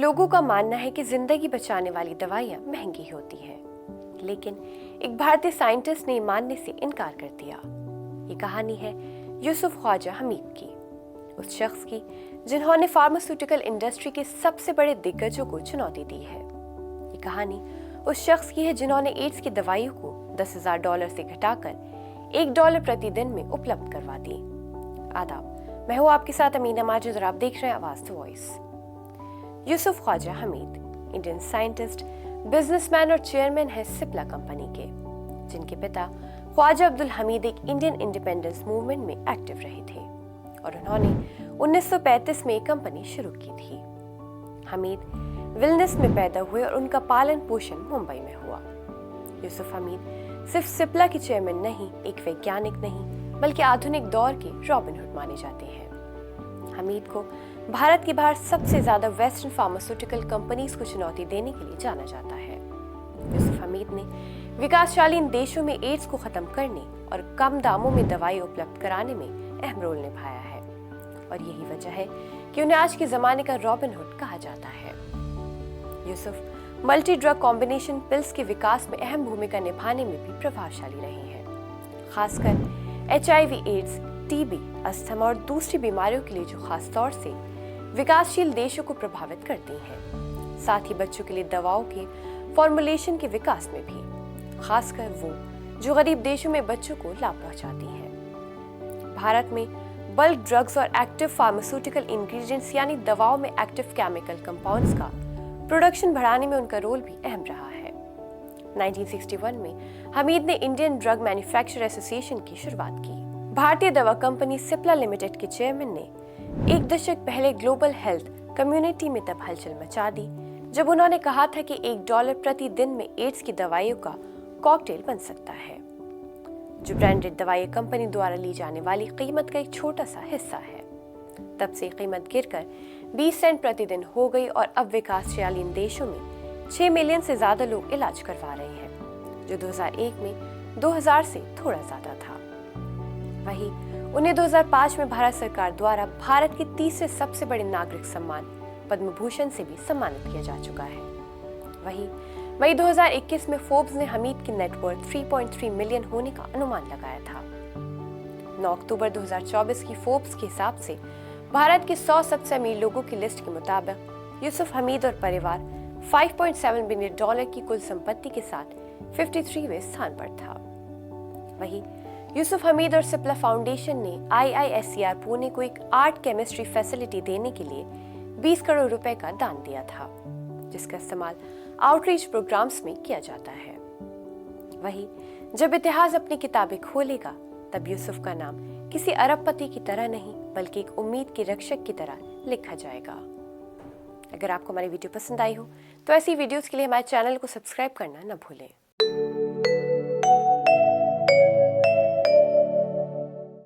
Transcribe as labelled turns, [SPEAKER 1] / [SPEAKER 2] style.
[SPEAKER 1] लोगों का मानना है कि जिंदगी बचाने वाली दवाइयां महंगी होती हैं, लेकिन एक भारतीय साइंटिस्ट ने मानने से इनकार कर दिया। ये कहानी है यूसुफ ख्वाजा हमीद की, उस शख्स की जिन्होंने फार्मास्यूटिकल इंडस्ट्री के सबसे बड़े दिग्गजों को चुनौती दी है। ये कहानी उस शख्स की है जिन्होंने एड्स की दवाइयों को $10,000 से घटाकर $1 प्रतिदिन में उपलब्ध करवा दी। आदाब, मैं हूँ आपके साथ अमीना माजिद और आप देख रहे हैं आवाज to voice. Yusuf Khwaja Hamied Indian scientist, businessman और चेयरमैन है सिप्ला कंपनी के, जिनके पिता ख्वाजा अब्दुल हमीद एक इंडियन इंडिपेंडेंस मूवमेंट में एक्टिव रहे थे और उन्होंने 1935 में एक कंपनी शुरू की थी। हमीद विलनेस में पैदा हुए और उनका पालन पोषण मुंबई में हुआ। यूसुफ हमीद सिर्फ सिप्ला के चेयरमैन नहीं, एक वैज्ञानिक नहीं, बल्कि आधुनिक दौर के रॉबिन हुड माने जाते हैं। हमीद को भारत के बाहर सबसे ज्यादा वेस्टर्न फार्मास्यूटिकल कंपनीज को चुनौती देने के लिए जाना जाता है। यूसुफ हमीद ने विकासशाली देशों में एड्स को खत्म करने और कम दामों में दवाई उपलब्ध कराने में अहम रोल निभाया है और यही वजह है कि उन्हें आज के जमाने का रॉबिन हुड कहा जाता है। Yusuf multi drug combination pills के विकास में अहम भूमिका निभाने में भी प्रभावशाली रहे हैं, खासकर HIV, एड्स, TB, अस्थमा और दूसरी बीमारियों के लिए जो खास तौर से विकासशील देशों को प्रभावित करती हैं। साथ ही बच्चों के लिए दवाओं के फॉर्मुलेशन के विकास में भी, खासकर वो जो गरीब देशों में बच्चों को लाभ पहुंचाती हैं। भारत में बल्क ड्रग्स और एक्टिव फार्मास्यूटिकल इंग्रेडिएंट्स यानी दवाओं में एक्टिव केमिकल कंपाउंड्स का प्रोडक्शन बढ़ाने में उनका रोल भी अहम रहा है। 1961 में हमीद ने इंडियन ड्रग मैन्युफैक्चरर एसोसिएशन की शुरुआत की। भारतीय दवा कंपनी सिप्ला लिमिटेड के चेयरमैन ने एक दशक पहले ग्लोबल हेल्थ कम्युनिटी में तब हलचल मचा दी जब उन्होंने कहा था कि $1 प्रतिदिन में एड्स की दवाइयों का कॉकटेल बन सकता है, जो ब्रांडेड दवाई कंपनी द्वारा ली जाने वाली कीमत का एक छोटा सा हिस्सा है। तब से कीमत गिरकर 20 सेंट प्रतिदिन हो गई और अब विकासशील देशों में 6 मिलियन से ज्यादा लोग इलाज करवा रहे हैं, जो 2001 में 2000 से थोड़ा ज्यादा था। वहीं उन्हें 2005 में भारत सरकार द्वारा भारत के तीसरे सबसे बड़े नागरिक सम्मान पद्म भूषण से भी सम्मानित किया जा चुका है। वहीं मई 2021 में फोर्ब्स ने हमीद की नेटवर्थ 3.3 मिलियन होने का अनुमान लगाया था। 9 अक्टूबर 2024 की फोर्ब्स के हिसाब से भारत के 100 सबसे अमीर लोगों की लिस्ट के मुताबिक यूसुफ हमीद और परिवार $5.7 बिलियन की कुल संपत्ति के साथ 53वें स्थान पर था। वहीं यूसुफ हमीद और सिप्ला फाउंडेशन ने IISER पुणे को एक आर्ट केमिस्ट्री फैसिलिटी देने के लिए 20 करोड़ रुपए का दान दिया था, जिसका इस्तेमाल आउटरीच प्रोग्राम्स में किया जाता है। वहीं जब इतिहास अपनी किताबें खोलेगा तब यूसुफ का नाम किसी अरबपति की तरह नहीं बल्कि एक उम्मीद के रक्षक की तरह लिखा जाएगा। अगर आपको हमारी वीडियो पसंद आई हो तो ऐसी वीडियोस के लिए हमारे चैनल को सब्सक्राइब करना न भूलें।